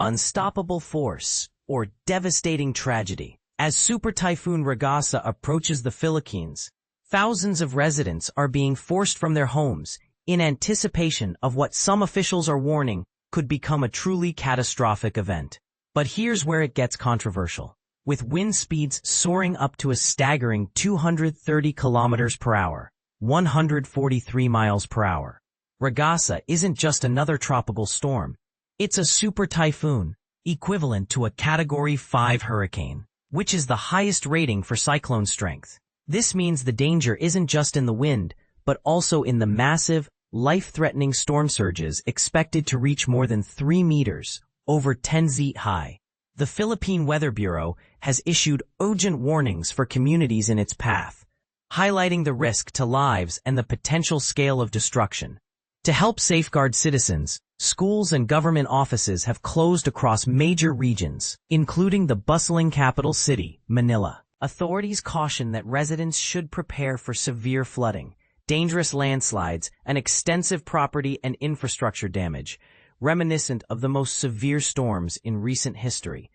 unstoppable force, or devastating tragedy. As Super Typhoon Ragasa approaches the Philippines, thousands of residents are being forced from their homes in anticipation of what some officials are warning could become a truly catastrophic event. But here's where it gets controversial. With wind speeds soaring up to a staggering 230 kilometers per hour, 143 miles per hour, Ragasa isn't just another tropical storm. It's a super typhoon, equivalent to a Category 5 hurricane, which is the highest rating for cyclone strength. This means the danger isn't just in the wind, but also in the massive, life-threatening storm surges expected to reach more than 3 meters, over 10 feet high. The Philippine Weather Bureau has issued urgent warnings for communities in its path, highlighting the risk to lives and the potential scale of destruction. To help safeguard citizens, schools and government offices have closed across major regions, including the bustling capital city, Manila. Authorities caution that residents should prepare for severe flooding, dangerous landslides, and extensive property and infrastructure damage, reminiscent of the most severe storms in recent history.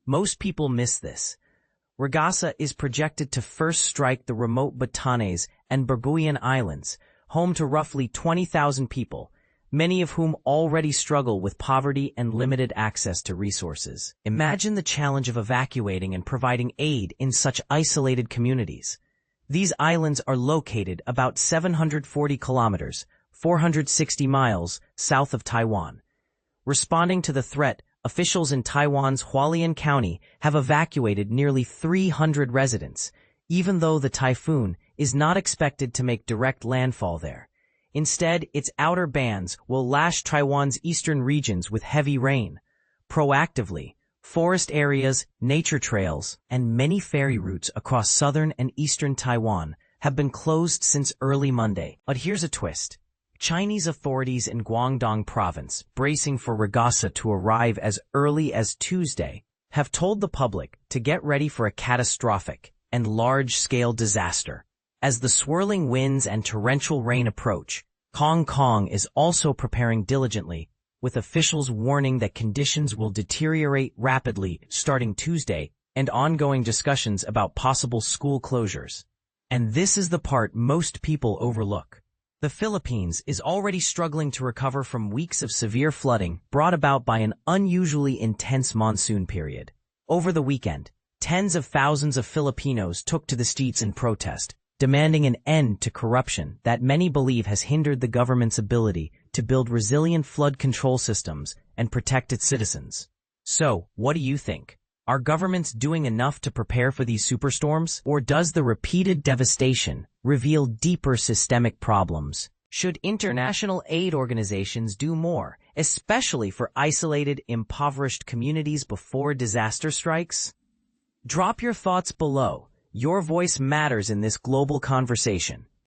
Most people miss this. Ragasa is projected to first strike the remote Batanes and Babuyan Islands, home to roughly 20,000 people, many of whom already struggle with poverty and limited access to resources. Imagine the challenge of evacuating and providing aid in such isolated communities. These islands are located about 740 kilometers, 460 miles, south of Taiwan. Responding to the threat, officials in Taiwan's Hualien County have evacuated nearly 300 residents, even though the typhoon is not expected to make direct landfall there. Instead, its outer bands will lash Taiwan's eastern regions with heavy rain. Proactively, forest areas, nature trails, and many ferry routes across southern and eastern Taiwan have been closed since early Monday. But here's a twist. Chinese authorities in Guangdong province, bracing for Ragasa to arrive as early as Tuesday, have told the public to get ready for a catastrophic and large-scale disaster. As the swirling winds and torrential rain approach, Hong Kong is also preparing diligently, with officials warning that conditions will deteriorate rapidly starting Tuesday and ongoing discussions about possible school closures. And this is the part most people overlook. The Philippines is already struggling to recover from weeks of severe flooding brought about by an unusually intense monsoon period. Over the weekend, tens of thousands of Filipinos took to the streets in protest, demanding an end to corruption that many believe has hindered the government's ability to build resilient flood control systems and protect its citizens. So, what do you think? Are governments doing enough to prepare for these superstorms, or does the repeated devastation reveal deeper systemic problems? Should international aid organizations do more, especially for isolated, impoverished communities before disaster strikes? Drop your thoughts below. Your voice matters in this global conversation.